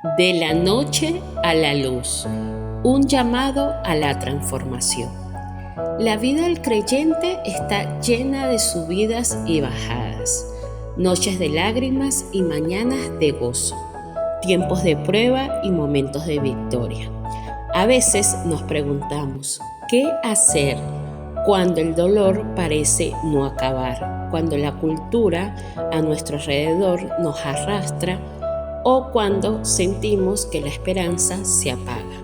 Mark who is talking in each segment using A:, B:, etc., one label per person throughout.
A: De la noche a la luz, un llamado a la transformación. La vida del creyente está llena de subidas y bajadas, noches de lágrimas y mañanas de gozo, tiempos de prueba y momentos de victoria. A veces nos preguntamos, ¿qué hacer cuando el dolor parece no acabar? Cuando la cultura a nuestro alrededor nos arrastra o cuando sentimos que la esperanza se apaga.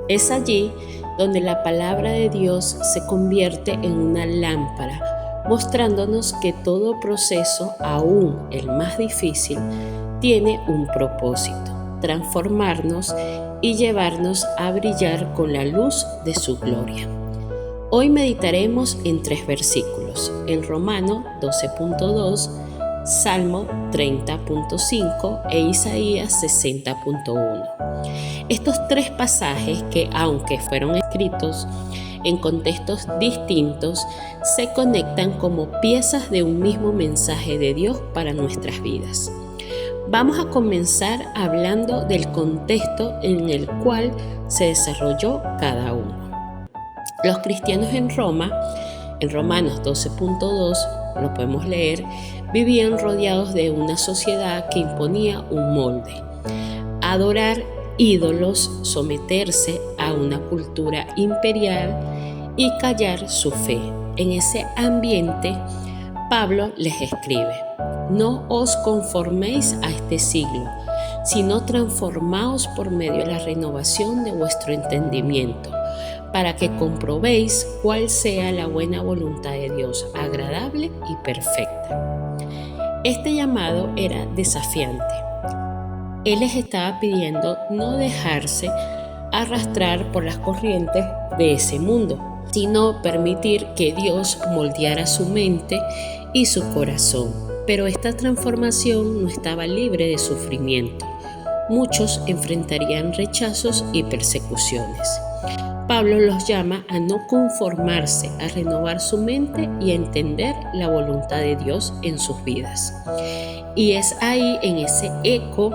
A: Es allí donde la palabra de Dios se convierte en una lámpara, mostrándonos que todo proceso, aún el más difícil, tiene un propósito: transformarnos y llevarnos a brillar con la luz de su gloria. Hoy meditaremos en 3 versículos, en Romanos 12.2, Salmo 30.5 e Isaías 60.1. Estos 3 pasajes que, aunque fueron escritos en contextos distintos, se conectan como piezas de un mismo mensaje de Dios para nuestras vidas. Vamos a comenzar hablando del contexto en el cual se desarrolló cada uno. Los cristianos en Roma, en Romanos 12.2, lo podemos leer, vivían rodeados de una sociedad que imponía un molde: adorar ídolos, someterse a una cultura imperial y callar su fe. En ese ambiente, Pablo les escribe: no os conforméis a este siglo, sino transformaos por medio de la renovación de vuestro entendimiento, para que comprobéis cuál sea la buena voluntad de Dios, agradable y perfecta. Este llamado era desafiante. Él les estaba pidiendo no dejarse arrastrar por las corrientes de ese mundo, sino permitir que Dios moldeara su mente y su corazón. Pero esta transformación no estaba libre de sufrimiento. Muchos enfrentarían rechazos y persecuciones. Pablo los llama a no conformarse, a renovar su mente y a entender la voluntad de Dios en sus vidas. Y es ahí, en ese eco,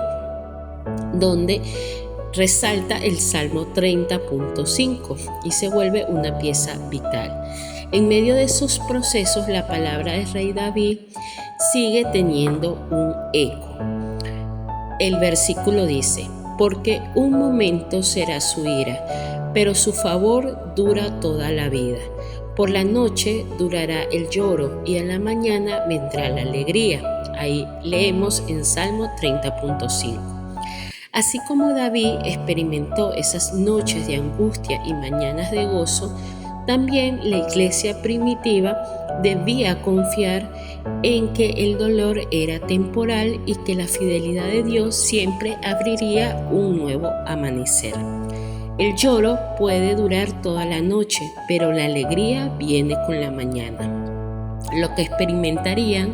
A: donde resalta el Salmo 30.5 y se vuelve una pieza vital. En medio de esos procesos, la palabra del rey David sigue teniendo un eco. El versículo dice: porque un momento será su ira, pero su favor dura toda la vida. Por la noche durará el lloro y en la mañana vendrá la alegría. Ahí leemos en Salmo 30.5. Así como David experimentó esas noches de angustia y mañanas de gozo, también la iglesia primitiva debía confiar en que el dolor era temporal y que la fidelidad de Dios siempre abriría un nuevo amanecer. El lloro puede durar toda la noche, pero la alegría viene con la mañana. Lo que experimentarían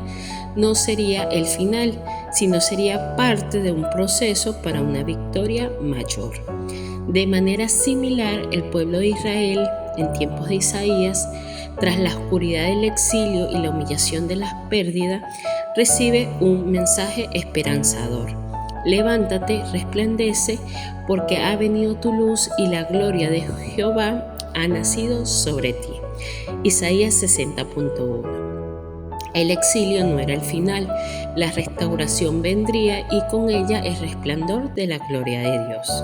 A: no sería el final, sino sería parte de un proceso para una victoria mayor. De manera similar, el pueblo de Israel, en tiempos de Isaías, tras la oscuridad del exilio y la humillación de las pérdidas, recibe un mensaje esperanzador: levántate, resplandece, porque ha venido tu luz y la gloria de Jehová ha nacido sobre ti. Isaías 60.1. El exilio no era el final, la restauración vendría y con ella el resplandor de la gloria de Dios.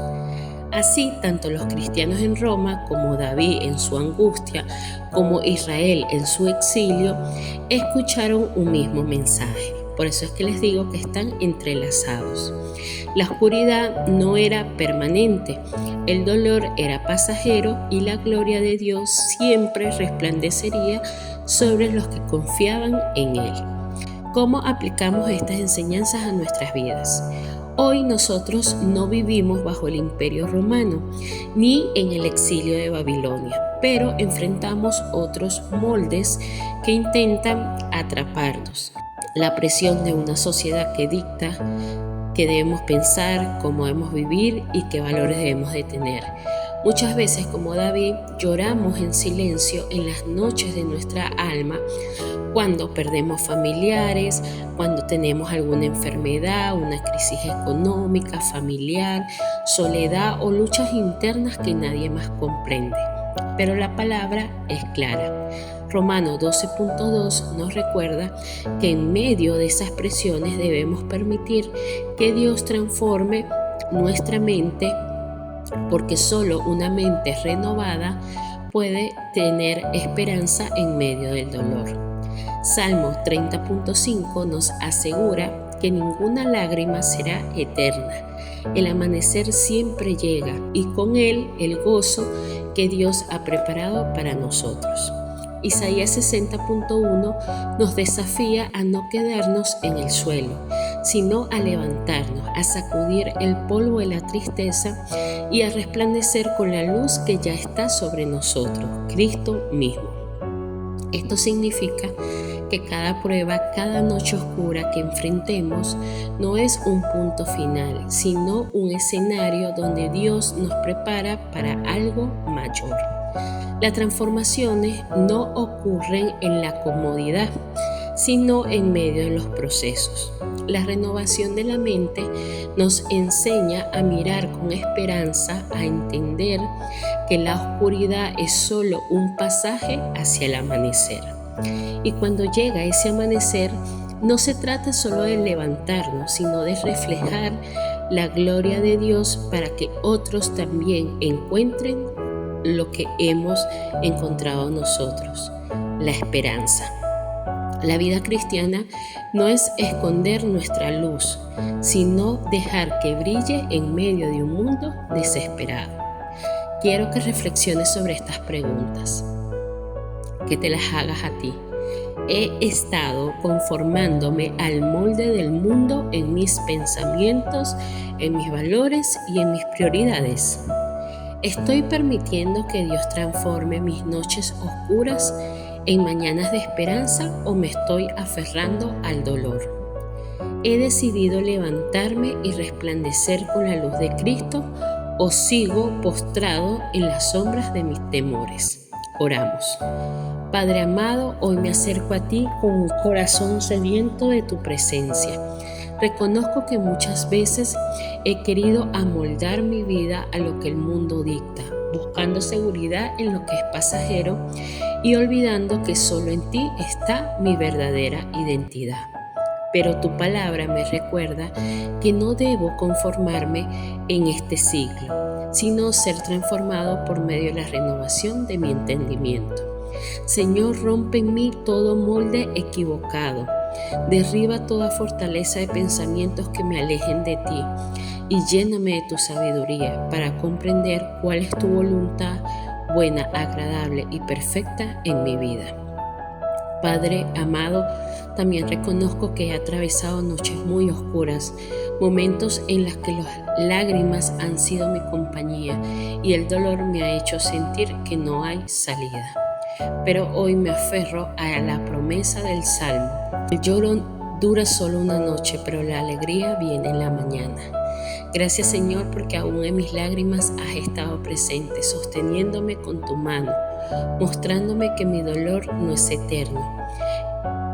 A: Así, tanto los cristianos en Roma, como David en su angustia, como Israel en su exilio, escucharon un mismo mensaje. Por eso es que les digo que están entrelazados. La oscuridad no era permanente, el dolor era pasajero y la gloria de Dios siempre resplandecería sobre los que confiaban en Él. ¿Cómo aplicamos estas enseñanzas a nuestras vidas? Hoy nosotros no vivimos bajo el Imperio Romano ni en el exilio de Babilonia, pero enfrentamos otros moldes que intentan atraparnos. La presión de una sociedad que dicta qué debemos pensar, cómo debemos vivir y qué valores debemos de tener. Muchas veces, como David, lloramos en silencio en las noches de nuestra alma cuando perdemos familiares, cuando tenemos alguna enfermedad, una crisis económica, familiar, soledad o luchas internas que nadie más comprende. Pero la palabra es clara. Romanos 12.2 nos recuerda que en medio de esas presiones debemos permitir que Dios transforme nuestra mente, porque solo una mente renovada puede tener esperanza en medio del dolor. Salmo 30.5 nos asegura que ninguna lágrima será eterna. El amanecer siempre llega y con él el gozo que Dios ha preparado para nosotros. Isaías 60.1 nos desafía a no quedarnos en el suelo, sino a levantarnos, a sacudir el polvo de la tristeza y a resplandecer con la luz que ya está sobre nosotros, Cristo mismo. Esto significa que cada prueba, cada noche oscura que enfrentemos no es un punto final, sino un escenario donde Dios nos prepara para algo mayor. Las transformaciones no ocurren en la comodidad, sino en medio de los procesos. La renovación de la mente nos enseña a mirar con esperanza, a entender que la oscuridad es solo un pasaje hacia el amanecer. Y cuando llega ese amanecer, no se trata solo de levantarnos, sino de reflejar la gloria de Dios para que otros también encuentren lo que hemos encontrado nosotros, la esperanza. La vida cristiana no es esconder nuestra luz, sino dejar que brille en medio de un mundo desesperado. Quiero que reflexiones sobre estas preguntas, que te las hagas a ti. He estado conformándome al molde del mundo en mis pensamientos, en mis valores y en mis prioridades. ¿Estoy permitiendo que Dios transforme mis noches oscuras en mañanas de esperanza o me estoy aferrando al dolor? ¿He decidido levantarme y resplandecer con la luz de Cristo o sigo postrado en las sombras de mis temores? Oramos. Padre amado, hoy me acerco a ti con un corazón sediento de tu presencia. Reconozco que muchas veces he querido amoldar mi vida a lo que el mundo dicta, buscando seguridad en lo que es pasajero y olvidando que solo en ti está mi verdadera identidad. Pero tu palabra me recuerda que no debo conformarme en este ciclo, sino ser transformado por medio de la renovación de mi entendimiento. Señor, rompe en mí todo molde equivocado. Derriba toda fortaleza de pensamientos que me alejen de ti y lléname de tu sabiduría para comprender cuál es tu voluntad buena, agradable y perfecta en mi vida. Padre amado, también reconozco que he atravesado noches muy oscuras, momentos en los que las lágrimas han sido mi compañía y el dolor me ha hecho sentir que no hay salida. Pero hoy me aferro a la promesa del Salmo. El lloro dura solo una noche, pero la alegría viene en la mañana. Gracias, Señor, porque aún en mis lágrimas has estado presente, sosteniéndome con tu mano, mostrándome que mi dolor no es eterno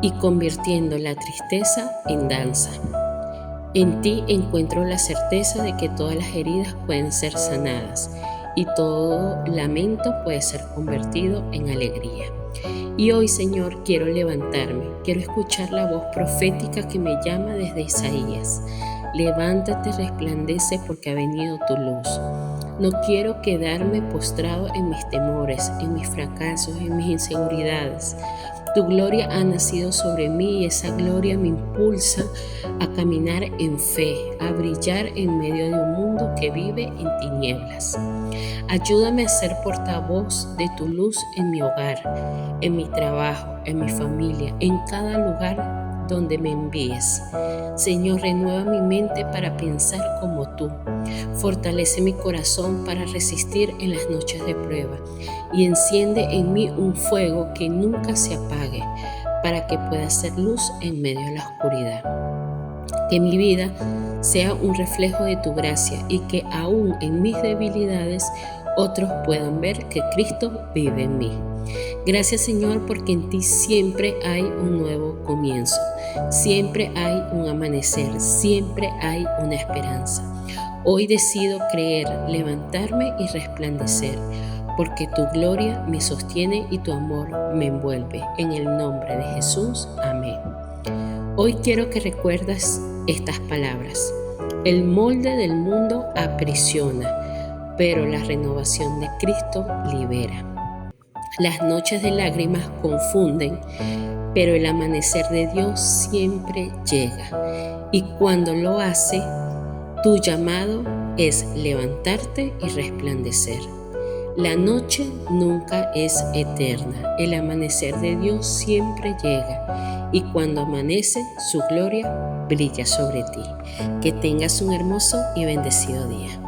A: y convirtiendo la tristeza en danza. En ti encuentro la certeza de que todas las heridas pueden ser sanadas y todo lamento puede ser convertido en alegría. Y hoy, Señor, quiero levantarme, quiero escuchar la voz profética que me llama desde Isaías. Levántate, resplandece porque ha venido tu luz. No quiero quedarme postrado en mis temores, en mis fracasos, en mis inseguridades. Tu gloria ha nacido sobre mí y esa gloria me impulsa a caminar en fe, a brillar en medio de un mundo que vive en tinieblas. Ayúdame a ser portavoz de tu luz en mi hogar, en mi trabajo, en mi familia, en cada lugar donde me envíes. Señor, renueva mi mente para pensar como tú. Fortalece mi corazón para resistir en las noches de prueba y enciende en mí un fuego que nunca se apague para que pueda ser luz en medio de la oscuridad. Que mi vida sea un reflejo de tu gracia y que aún en mis debilidades otros puedan ver que Cristo vive en mí. Gracias, Señor, porque en ti siempre hay un nuevo comienzo, siempre hay un amanecer, siempre hay una esperanza. Hoy decido creer, levantarme y resplandecer, porque tu gloria me sostiene y tu amor me envuelve. En el nombre de Jesús, amén. Hoy quiero que recuerdas estas palabras. El molde del mundo aprisiona, pero la renovación de Cristo libera. Las noches de lágrimas confunden, pero el amanecer de Dios siempre llega. Y cuando lo hace, tu llamado es levantarte y resplandecer. La noche nunca es eterna, el amanecer de Dios siempre llega, y cuando amanece, su gloria brilla sobre ti. Que tengas un hermoso y bendecido día.